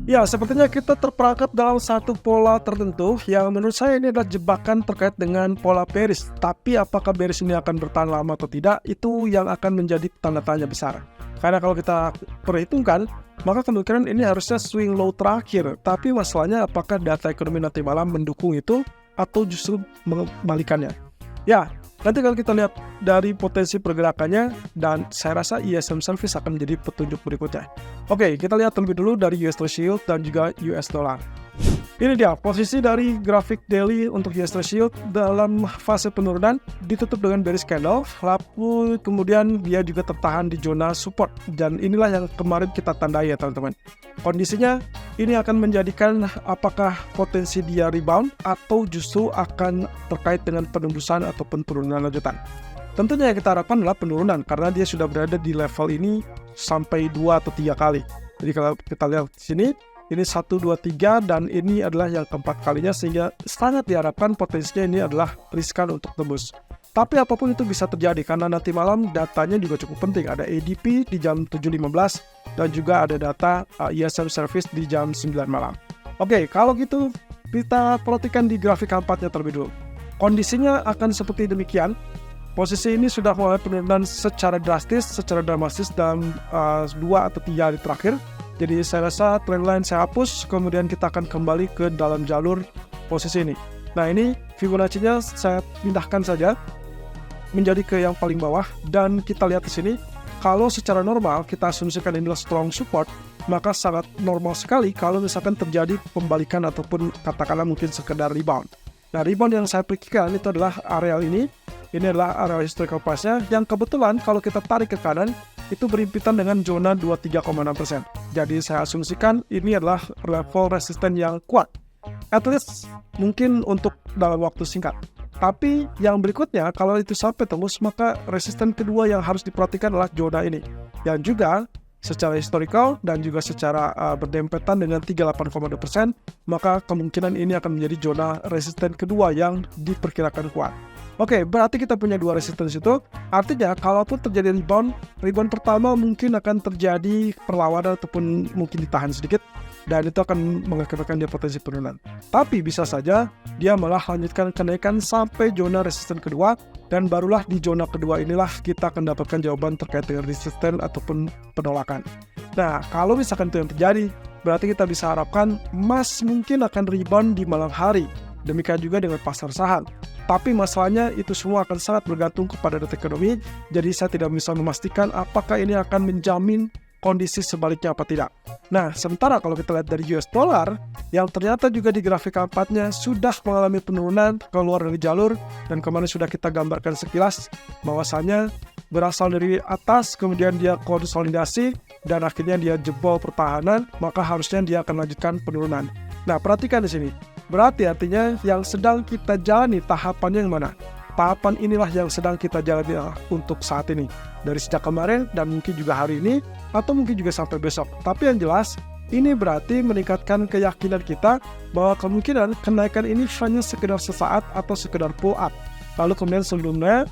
Ya, sepertinya kita terperangkap dalam satu pola tertentu yang menurut saya ini adalah jebakan terkait dengan pola bearish. Tapi apakah bearish ini akan bertahan lama atau tidak, itu yang akan menjadi tanda tanya besar. Karena kalau kita perhitungkan, maka kemungkinan ini harusnya swing low terakhir. Tapi masalahnya apakah data ekonomi nanti malam mendukung itu atau justru membalikannya. Ya, nanti kalau kita lihat dari potensi pergerakannya, dan saya rasa ISM Service akan menjadi petunjuk berikutnya. Oke, kita lihat terlebih dulu dari US Treasury Yield dan juga US Dollar. Ini dia posisi dari grafik daily untuk US Treasury Yield dalam fase penurunan, ditutup dengan bearish candle, lalu kemudian dia juga tertahan di zona support, dan inilah yang kemarin kita tandai ya teman-teman. Kondisinya ini akan menjadikan apakah potensi dia rebound atau justru akan terkait dengan penembusan ataupun penurunan lanjutan. Tentunya yang kita harapkan adalah penurunan karena dia sudah berada di level ini sampai 2 atau 3 kali. Jadi kalau kita lihat di sini, ini 1, 2, 3 dan ini adalah yang keempat kalinya, sehingga sangat diharapkan potensinya ini adalah riskan untuk tembus. Tapi apapun itu bisa terjadi karena nanti malam datanya juga cukup penting. Ada ADP di jam 7.15 dan juga ada data ISM Service di jam 9 malam. Oke, kalau gitu kita perhatikan di grafik keempatnya terlebih dulu. Kondisinya akan seperti demikian. Posisi ini sudah mulai penurunan secara drastis, secara dramatis dalam 2 atau 3 hari terakhir. Jadi saya rasa trendline saya hapus, kemudian kita akan kembali ke dalam jalur posisi ini. Nah ini Fibonacci-nya saya pindahkan saja menjadi ke yang paling bawah, dan kita lihat di sini, kalau secara normal kita asumsikan inilah strong support, maka sangat normal sekali kalau misalkan terjadi pembalikan ataupun katakanlah mungkin sekedar rebound. Nah rebound yang saya pikirkan itu adalah area ini adalah area historical price-nya yang kebetulan kalau kita tarik ke kanan itu berhimpitan dengan zona 23,6%. Jadi saya asumsikan ini adalah level resisten yang kuat, at least mungkin untuk dalam waktu singkat. Tapi yang berikutnya, kalau itu sampai tembus, maka resisten kedua yang harus diperhatikan adalah zona ini, yang juga secara historical dan juga secara berdempetan dengan 38,2%, maka kemungkinan ini akan menjadi zona resisten kedua yang diperkirakan kuat. Oke, berarti kita punya dua resistance itu. Artinya, kalaupun terjadi rebound pertama mungkin akan terjadi perlawanan ataupun mungkin ditahan sedikit, dan itu akan mengakibatkan dia potensi penurunan. Tapi bisa saja dia malah lanjutkan kenaikan sampai zona resisten kedua, dan barulah di zona kedua inilah kita akan dapatkan jawaban terkait dengan resisten ataupun penolakan. Nah, kalau misalkan itu yang terjadi, berarti kita bisa harapkan emas mungkin akan rebound di malam hari. Demikian juga dengan pasar saham. Tapi masalahnya itu semua akan sangat bergantung kepada data ekonomi, jadi saya tidak bisa memastikan apakah ini akan menjamin kondisi sebaliknya apa tidak. Nah, sementara kalau kita lihat dari US dollar, yang ternyata juga di grafik keempatnya sudah mengalami penurunan keluar dari jalur, dan kemarin sudah kita gambarkan sekilas bahwasanya berasal dari atas, kemudian dia konsolidasi, dan akhirnya dia jebol pertahanan, maka harusnya dia akan lanjutkan penurunan. Nah, perhatikan di sini. Berarti artinya yang sedang kita jalani tahapannya yang mana? Tahapan inilah yang sedang kita jalani untuk saat ini. Dari sejak kemarin dan mungkin juga hari ini, atau mungkin juga sampai besok. Tapi yang jelas, ini berarti meningkatkan keyakinan kita bahwa kemungkinan kenaikan ini hanya sekedar sesaat atau sekedar pull up. Lalu kemudian sebelumnya,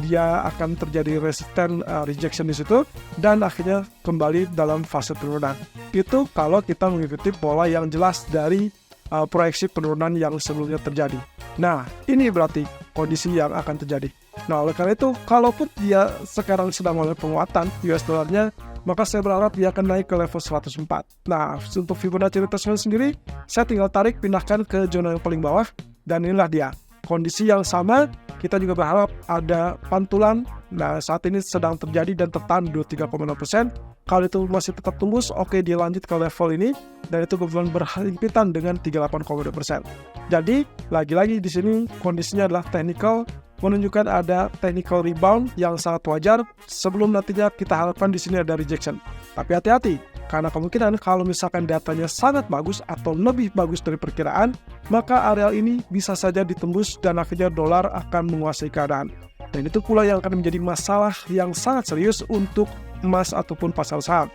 dia akan terjadi resisten rejection di situ, dan akhirnya kembali dalam fase penurunan. Itu kalau kita mengikuti pola yang jelas dari proyeksi penurunan yang sebelumnya terjadi. Nah, ini berarti kondisi yang akan terjadi. Nah, oleh karena itu, kalaupun dia sekarang sedang mengalami penguatan US dollarnya, maka saya berharap dia akan naik ke level 104. Nah, untuk Fibonacci retracement sendiri, saya tinggal tarik, pindahkan ke zona yang paling bawah, dan inilah dia. Kondisi yang sama, kita juga berharap ada pantulan. Nah, saat ini sedang terjadi dan tertahan 23,6%. Kalau itu masih tetap tembus, oke, dia lanjut ke level ini, dan itu kebetulan berhimpitan dengan 38,2%. Jadi, lagi-lagi di sini kondisinya adalah technical, menunjukkan ada technical rebound yang sangat wajar, sebelum nantinya kita harapkan di sini ada rejection. Tapi hati-hati, karena kemungkinan kalau misalkan datanya sangat bagus atau lebih bagus dari perkiraan, maka area ini bisa saja ditembus dan akhirnya dolar akan menguasai keadaan. Dan itu pula yang akan menjadi masalah yang sangat serius untuk emas ataupun pasar saham.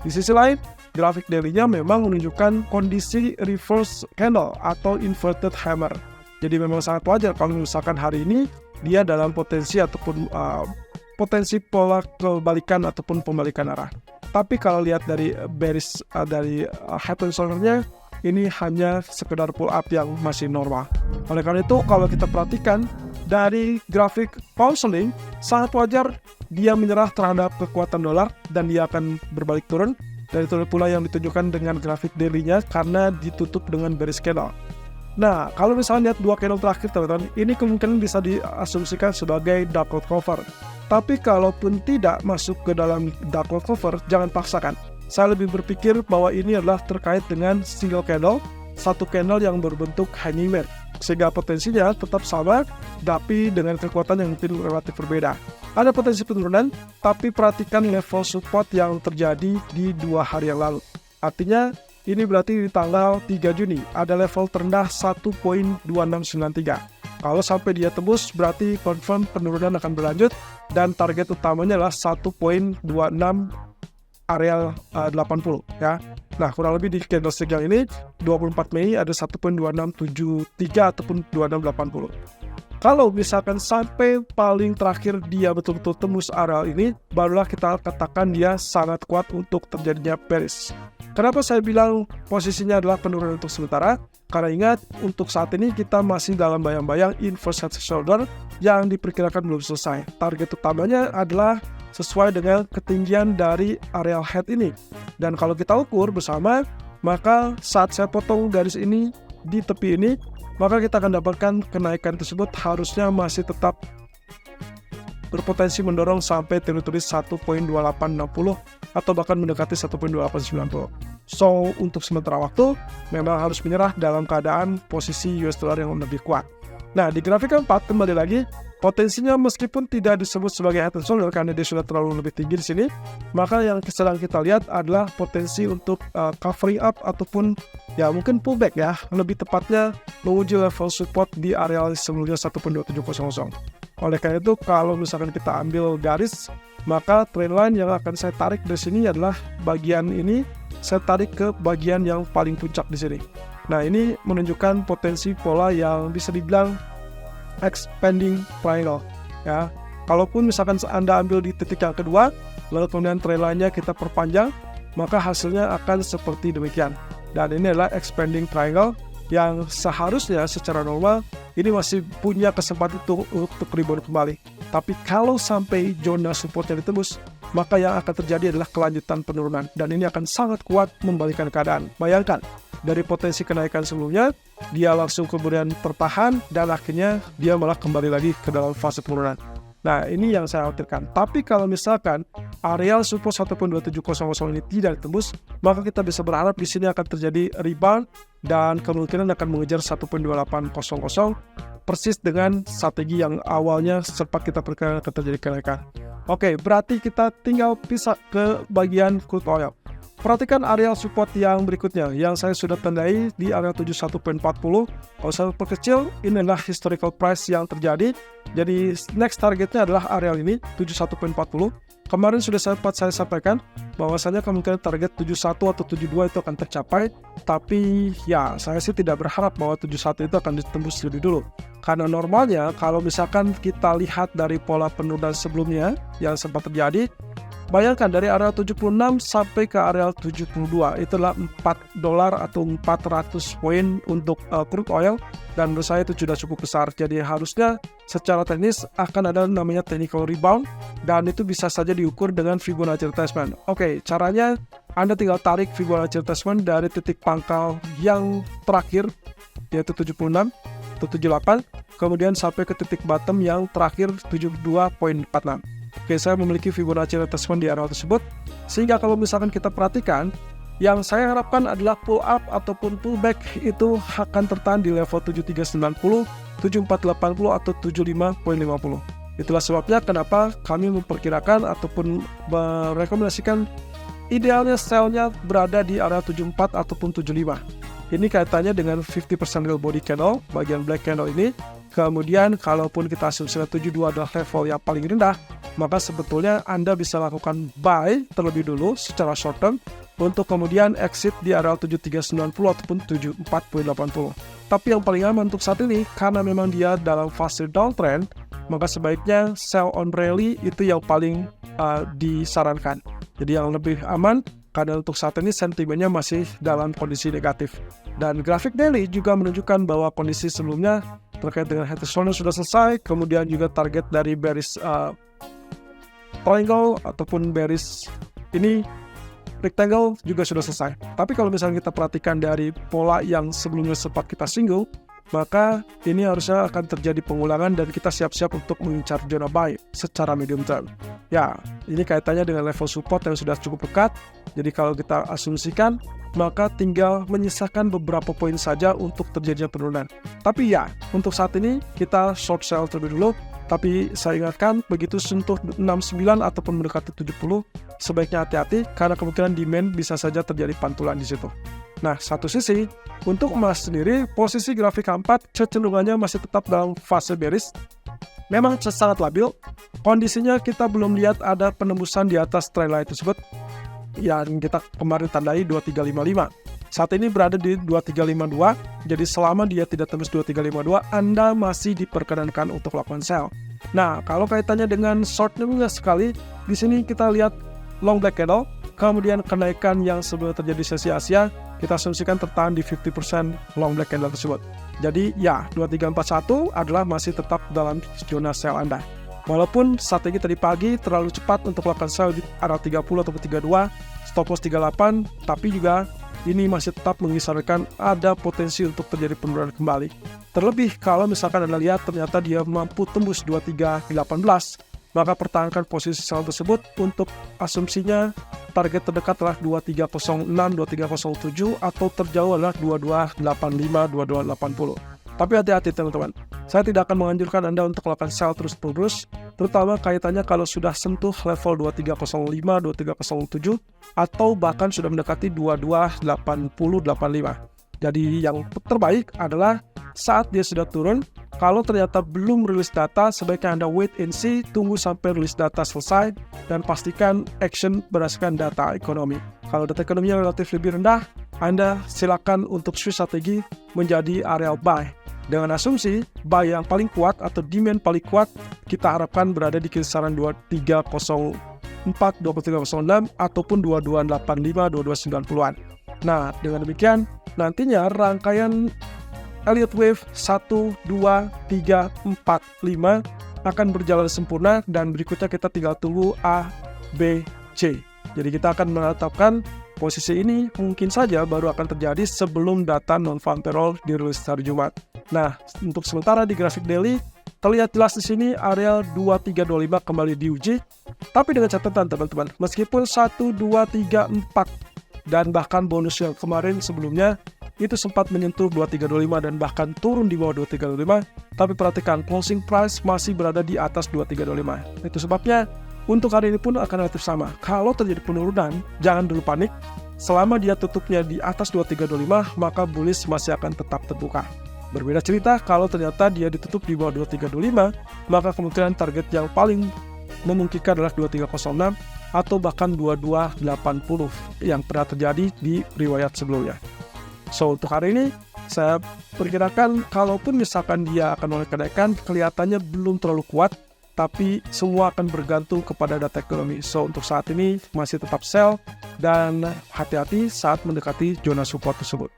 Di sisi lain, grafik daily-nya memang menunjukkan kondisi reverse candle atau inverted hammer. Jadi memang sangat wajar kalau misalkan hari ini dia dalam potensi ataupun potensi pola kebalikan ataupun pembalikan arah. Tapi kalau lihat dari bearish dari head and shoulder-nya, ini hanya sekedar pull up yang masih normal. Oleh karena itu, kalau kita perhatikan dari grafik pound sterling, sangat wajar dia menyerah terhadap kekuatan dolar dan dia akan berbalik turun. Dan itu pula yang ditunjukkan dengan grafik daily-nya karena ditutup dengan bearish candle. Nah, kalau misalnya lihat dua candle terakhir teman-teman, ini kemungkinan bisa diasumsikan sebagai downward cover. Tapi kalaupun tidak masuk ke dalam downward cover, jangan paksakan. Saya lebih berpikir bahwa ini adalah terkait dengan single candle, satu candle yang berbentuk hanging man, sehingga potensinya tetap sama, tapi dengan kekuatan yang mungkin relatif berbeda. Ada potensi penurunan, tapi perhatikan level support yang terjadi di 2 hari yang lalu. Artinya, ini berarti di tanggal 3 Juni, ada level terendah 1.2693. Kalau sampai dia tembus, berarti confirm penurunan akan berlanjut, dan target utamanya adalah 1.26 area 80 ya. Nah, kurang lebih di candlestick yang ini 24 Mei ada 1.2673 ataupun 2680. Kalau misalkan sampai paling terakhir dia betul-betul tembus area ini, barulah kita katakan dia sangat kuat untuk terjadinya bearish. Kenapa saya bilang posisinya adalah penurunan untuk sementara? Karena ingat, untuk saat ini kita masih dalam bayang-bayang inverse head and shoulder yang diperkirakan belum selesai. Target utamanya adalah sesuai dengan ketinggian dari area head ini. Dan kalau kita ukur bersama, maka saat saya potong garis ini di tepi ini, maka kita akan dapatkan kenaikan tersebut harusnya masih tetap berpotensi mendorong sampai teritori 1.2860 atau bahkan mendekati 1.2890. So, untuk sementara waktu, memang harus menyerah dalam keadaan posisi US dollar yang lebih kuat. Nah, di grafik keempat, kembali lagi, potensinya meskipun tidak disebut sebagai head and shoulder karena dia sudah terlalu lebih tinggi di sini, maka yang sedang kita lihat adalah potensi untuk covering up ataupun ya mungkin pullback ya, lebih tepatnya menguji level support di area sebelumnya 1.2700. Oleh karena itu, kalau misalkan kita ambil garis, maka trendline yang akan saya tarik dari sini adalah bagian ini, saya tarik ke bagian yang paling puncak di sini. Nah, ini menunjukkan potensi pola yang bisa dibilang expanding triangle ya. Kalaupun misalkan Anda ambil di titik yang kedua, lalu kemudian trendline-nya kita perpanjang, maka hasilnya akan seperti demikian. Dan ini adalah expanding triangle yang seharusnya secara normal ini masih punya kesempatan untuk rebound kembali. Tapi kalau sampai zona supportnya ditembus, maka yang akan terjadi adalah kelanjutan penurunan dan ini akan sangat kuat membalikkan keadaan. Bayangkan, dari potensi kenaikan sebelumnya, dia langsung kemudian tertahan dan akhirnya dia malah kembali lagi ke dalam fase penurunan. Nah, ini yang saya khawatirkan. Tapi kalau misalkan areal support 1.2700 ini tidak ditembus, maka kita bisa berharap di sini akan terjadi rebound dan kemungkinan akan mengejar 1.2800 persis dengan strategi yang awalnya sempat kita perkirakan akan terjadi kenaikan. Oke, berarti kita tinggal pisah ke bagian crude oil. Perhatikan area support yang berikutnya yang saya sudah tandai di area 71.40. Kalau saya perkecil, ini adalah historical price yang terjadi. Jadi next targetnya adalah area ini 71.40. Kemarin sudah sempat saya sampaikan bahwasanya kemungkinan target 71 atau 72 itu akan tercapai. Tapi ya, saya sih tidak berharap bahwa 71 itu akan ditembus lebih dulu. Karena normalnya kalau misalkan kita lihat dari pola penurunan sebelumnya yang sempat terjadi, bayangkan dari area 76 sampai ke area 72, itulah $4 atau 400 poin untuk crude oil, dan menurut saya itu sudah cukup besar. Jadi harusnya secara teknis akan ada namanya technical rebound, dan itu bisa saja diukur dengan Fibonacci retracement. Oke, caranya Anda tinggal tarik Fibonacci retracement dari titik pangkal yang terakhir, yaitu 76 atau 78, kemudian sampai ke titik bottom yang terakhir 72.46. Oke, saya memiliki Fibonacci retracement di area tersebut, sehingga kalau misalkan kita perhatikan, yang saya harapkan adalah pull up ataupun pullback itu akan tertahan di level 7390, 7480 atau 75.50. Itulah sebabnya kenapa kami memperkirakan ataupun merekomendasikan idealnya sell-nya berada di area 74 ataupun 75. Ini kaitannya dengan 50% real body candle, bagian black candle ini. Kemudian kalaupun kita asumsikan 72 adalah level yang paling rendah, maka sebetulnya Anda bisa lakukan buy terlebih dulu secara short term untuk kemudian exit di area 7390 ataupun 74.80. Tapi yang paling aman untuk saat ini, karena memang dia dalam fase downtrend, maka sebaiknya sell on rally itu yang paling disarankan. Jadi yang lebih aman, karena untuk saat ini sentimennya masih dalam kondisi negatif. Dan grafik daily juga menunjukkan bahwa kondisi sebelumnya terkait dengan head and shoulder sudah selesai, kemudian juga target dari bearish triangle ataupun bearish ini rectangle juga sudah selesai. Tapi kalau misalnya kita perhatikan dari pola yang sebelumnya sempat kita singgung, maka ini harusnya akan terjadi pengulangan dan kita siap-siap untuk mengincar zona buy secara medium term. Ya, ini kaitannya dengan level support yang sudah cukup dekat. Jadi kalau kita asumsikan, maka tinggal menyisakan beberapa poin saja untuk terjadinya penurunan. Tapi ya, untuk saat ini kita short sell terlebih dulu. Tapi saya ingatkan, begitu sentuh 69 ataupun mendekati 70, sebaiknya hati-hati karena kemungkinan demand bisa saja terjadi pantulan di situ. Nah, satu sisi, untuk emas sendiri, posisi grafik H4 kecenderungannya masih tetap dalam fase bearish. Memang sangat labil, kondisinya kita belum lihat ada penembusan di atas trendline tersebut yang kita kemarin tandai 2355. Saat ini berada di 2352, jadi selama dia tidak tembus 2352, Anda masih diperkenankan untuk lakukan sell. Nah, kalau kaitannya dengan shortnya sekali, di sini kita lihat long black candle, kemudian kenaikan yang sebelum terjadi sesi Asia, kita asumsikan tertahan di 50% long black candle tersebut. Jadi ya, 2341 adalah masih tetap dalam zona sell Anda. Walaupun strategi tadi pagi terlalu cepat untuk melakukan sell di area 30 atau 32, stop loss 38, tapi juga ini masih tetap mengisarkan ada potensi untuk terjadi penurunan kembali. Terlebih kalau misalkan Anda lihat ternyata dia mampu tembus 2318, maka pertahankan posisi sell tersebut. Untuk asumsinya target terdekat adalah 2306, 2307 atau terjauh adalah 2285, 2280. Tapi hati-hati teman-teman, saya tidak akan menganjurkan Anda untuk melakukan sell terus-menerus, terutama kaitannya kalau sudah sentuh level 2305, 2307 atau bahkan sudah mendekati 228085. Jadi yang terbaik adalah saat dia sudah turun, kalau ternyata belum rilis data, sebaiknya Anda wait and see, tunggu sampai rilis data selesai, dan pastikan action berdasarkan data ekonomi. Kalau data ekonominya relatif lebih rendah, Anda silakan untuk switch strategi menjadi area buy. Dengan asumsi, buy yang paling kuat atau demand paling kuat, kita harapkan berada di kisaran 2304, 2306, ataupun 2285, 2290-an. Nah, dengan demikian, nantinya rangkaian Elliott Wave 1, 2, 3, 4, 5 akan berjalan sempurna dan berikutnya kita tinggal tunggu A, B, C. Jadi kita akan menetapkan posisi ini mungkin saja baru akan terjadi sebelum data non-farm payroll dirilis hari Jumat. Nah, untuk sementara di grafik daily terlihat jelas di sini area 2325 kembali diuji. Tapi dengan catatan teman-teman, meskipun 1, 2, 3, 4 dan bahkan bonus yang kemarin sebelumnya itu sempat menyentuh 2325 dan bahkan turun di bawah 2325, tapi perhatikan closing price masih berada di atas 2325. Itu sebabnya untuk hari ini pun akan relatif sama. Kalau terjadi penurunan, jangan dulu panik. Selama dia tutupnya di atas 2325, maka bullish masih akan tetap terbuka. Berbeda cerita kalau ternyata dia ditutup di bawah 2325, maka kemungkinan target yang paling memungkinkan adalah 2306 atau bahkan 2280 yang pernah terjadi di riwayat sebelumnya. So, untuk hari ini, saya perkirakan kalaupun misalkan dia akan mulai kenaikan, kelihatannya belum terlalu kuat, tapi semua akan bergantung kepada data ekonomi. So, untuk saat ini masih tetap sell dan hati-hati saat mendekati zona support tersebut.